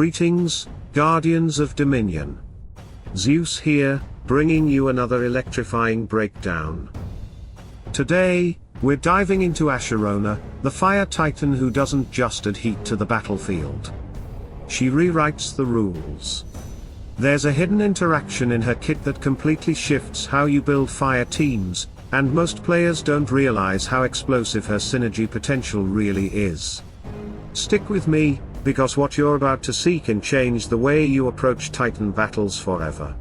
Greetings, Guardians of Dominion. Zeus here, bringing you another electrifying breakdown. Today, we're diving into Asherona, the fire titan who doesn't just add heat to the battlefield. She rewrites the rules. There's a hidden interaction in her kit that completely shifts how you build fire teams, and most players don't realize how explosive her synergy potential really is. Stick with me, because what you're about to see can change the way you approach Titan battles forever.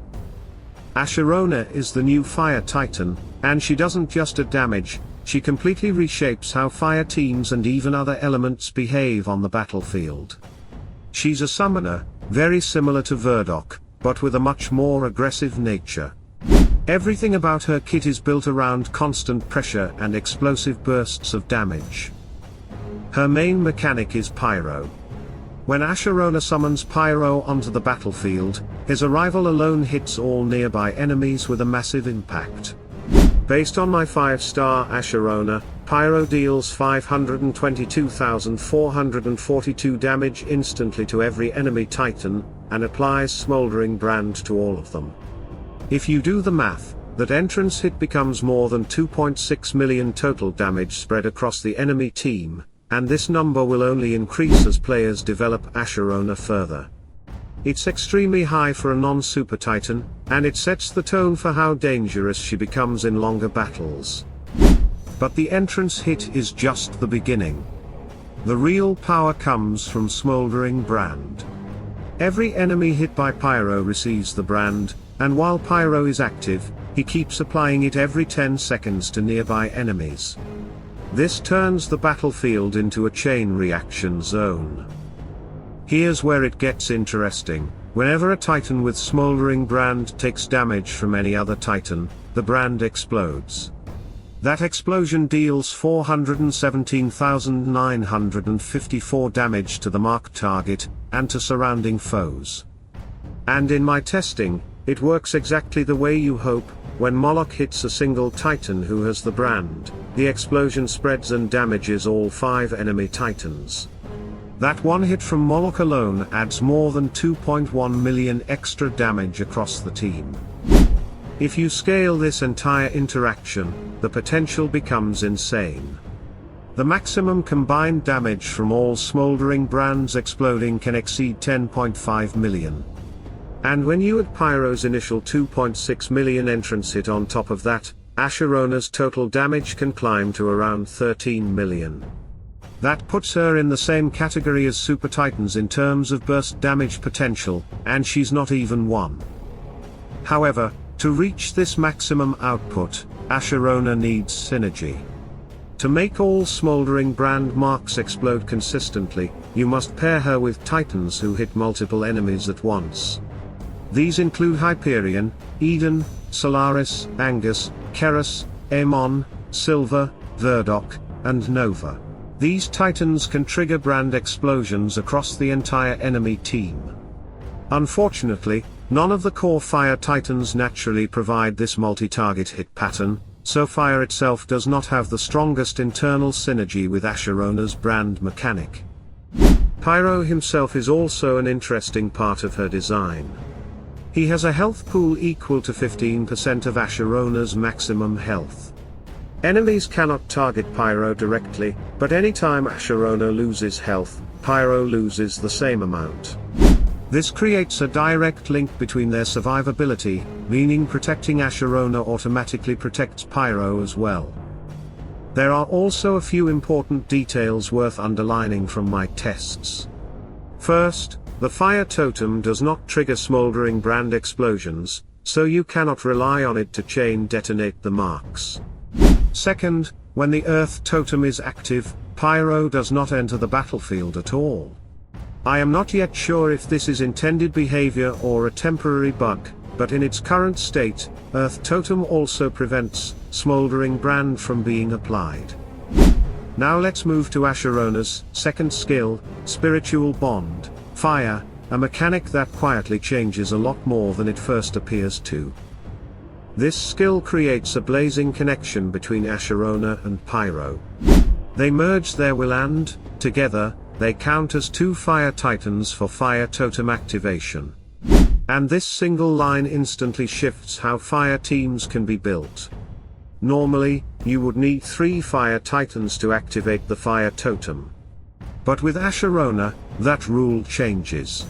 Asherona is the new Fire Titan, and she doesn't just add damage, she completely reshapes how fire teams and even other elements behave on the battlefield. She's a summoner, very similar to Verdok, but with a much more aggressive nature. Everything about her kit is built around constant pressure and explosive bursts of damage. Her main mechanic is Pyro. When Asherona summons Pyro onto the battlefield, his arrival alone hits all nearby enemies with a massive impact. Based on my 5-star Asherona, Pyro deals 522,442 damage instantly to every enemy Titan, and applies Smoldering Brand to all of them. If you do the math, that entrance hit becomes more than 2.6 million total damage spread across the enemy team, and this number will only increase as players develop Asherona further. It's extremely high for a non-super titan, and it sets the tone for how dangerous she becomes in longer battles. But the entrance hit is just the beginning. The real power comes from Smoldering Brand. Every enemy hit by Pyro receives the brand, and while Pyro is active, he keeps applying it every 10 seconds to nearby enemies. This turns the battlefield into a chain reaction zone. Here's where it gets interesting. Whenever a Titan with Smoldering Brand takes damage from any other Titan, the brand explodes. That explosion deals 417,954 damage to the marked target, and to surrounding foes. And in my testing, it works exactly the way you hope. When Moloch hits a single Titan who has the brand, the explosion spreads and damages all 5 enemy Titans. That one hit from Moloch alone adds more than 2.1 million extra damage across the team. If you scale this entire interaction, the potential becomes insane. The maximum combined damage from all Smoldering Brands exploding can exceed 10.5 million. And when you add Pyro's initial 2.6 million entrance hit on top of that, Asherona's total damage can climb to around 13 million. That puts her in the same category as Supertitans in terms of burst damage potential, and she's not even one. However, to reach this maximum output, Asherona needs synergy. To make all Smoldering Brand marks explode consistently, you must pair her with Titans who hit multiple enemies at once. These include Hyperion, Eden, Solaris, Angus, Keras, Aemon, Silver, Verdok, and Nova. These Titans can trigger brand explosions across the entire enemy team. Unfortunately, none of the core Fire Titans naturally provide this multi-target hit pattern, so Fire itself does not have the strongest internal synergy with Asherona's brand mechanic. Pyro himself is also an interesting part of her design. He has a health pool equal to 15% of Asherona's maximum health. Enemies cannot target Pyro directly, but anytime Asherona loses health, Pyro loses the same amount. This creates a direct link between their survivability, meaning protecting Asherona automatically protects Pyro as well. There are also a few important details worth underlining from my tests. First, the fire totem does not trigger Smoldering Brand explosions, so you cannot rely on it to chain detonate the marks. Second, when the earth totem is active, Pyro does not enter the battlefield at all. I am not yet sure if this is intended behavior or a temporary bug, but in its current state, earth totem also prevents Smoldering Brand from being applied. Now let's move to Asherona's second skill, Spiritual Bond. Fire, a mechanic that quietly changes a lot more than it first appears to. This skill creates a blazing connection between Asherona and Pyro. They merge their will and, together, they count as 2 Fire Titans for Fire Totem activation. And this single line instantly shifts how fire teams can be built. Normally, you would need 3 Fire Titans to activate the Fire Totem. But with Asherona, that rule changes.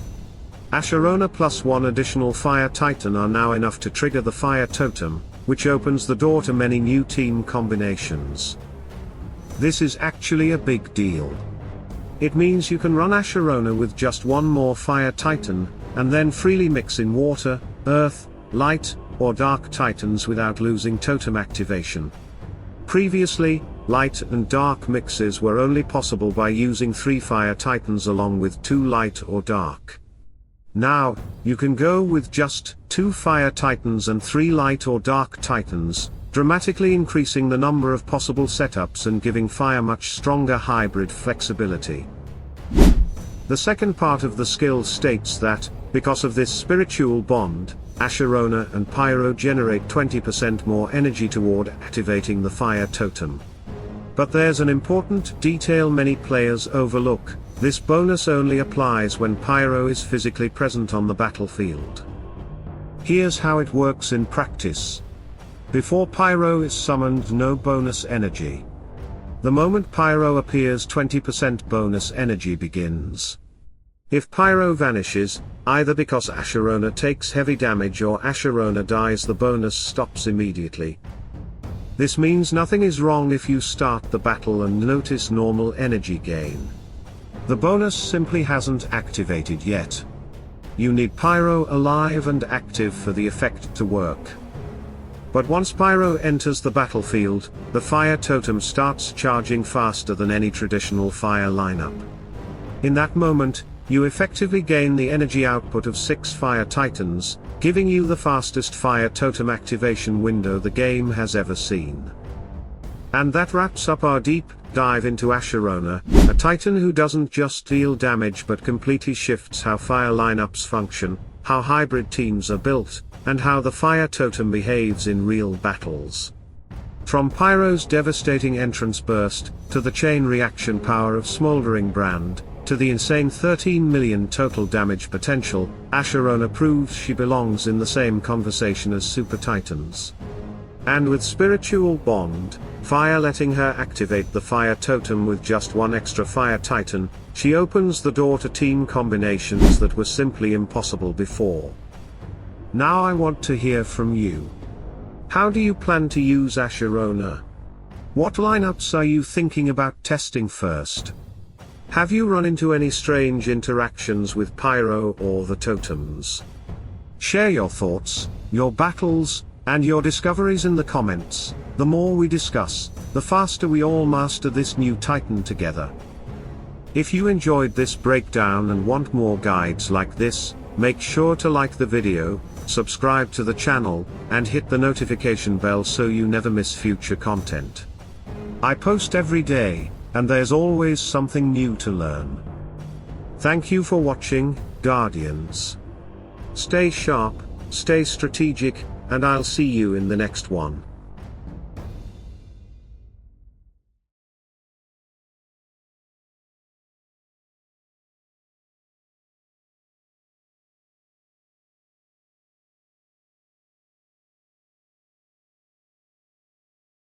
Asherona plus 1 additional Fire Titan are now enough to trigger the Fire Totem, which opens the door to many new team combinations. This is actually a big deal. It means you can run Asherona with just 1 more Fire Titan, and then freely mix in Water, Earth, Light, or Dark Titans without losing totem activation. Previously, Light and Dark mixes were only possible by using 3 Fire Titans along with 2 Light or Dark. Now, you can go with just 2 Fire Titans and 3 Light or Dark Titans, dramatically increasing the number of possible setups and giving fire much stronger hybrid flexibility. The second part of the skill states that, because of this spiritual bond, Asherona and Pyro generate 20% more energy toward activating the Fire Totem. But there's an important detail many players overlook: this bonus only applies when Pyro is physically present on the battlefield. Here's how it works in practice. Before Pyro is summoned, no bonus energy. The moment Pyro appears, 20% bonus energy begins. If Pyro vanishes, either because Asherona takes heavy damage or Asherona dies, the bonus stops immediately. This means nothing is wrong if you start the battle and notice normal energy gain. The bonus simply hasn't activated yet. You need Pyro alive and active for the effect to work. But once Pyro enters the battlefield, the Fire Totem starts charging faster than any traditional fire lineup. In that moment, you effectively gain the energy output of 6 Fire Titans, giving you the fastest Fire Totem activation window the game has ever seen. And that wraps up our deep dive into Asherona, a Titan who doesn't just deal damage but completely shifts how fire lineups function, how hybrid teams are built, and how the Fire Totem behaves in real battles. From Pyro's devastating entrance burst, to the chain reaction power of Smoldering Brand, to the insane 13 million total damage potential, Asherona proves she belongs in the same conversation as Supertitans. And with Spiritual Bond, Fire letting her activate the Fire Totem with just 1 extra Fire Titan, she opens the door to team combinations that were simply impossible before. Now I want to hear from you. How do you plan to use Asherona? What lineups are you thinking about testing first? Have you run into any strange interactions with Pyro or the totems? Share your thoughts, your battles, and your discoveries in the comments. The more we discuss, the faster we all master this new Titan together. If you enjoyed this breakdown and want more guides like this, make sure to like the video, subscribe to the channel, and hit the notification bell so you never miss future content. I post every day, and there's always something new to learn. Thank you for watching, Guardians. Stay sharp, stay strategic, and I'll see you in the next one.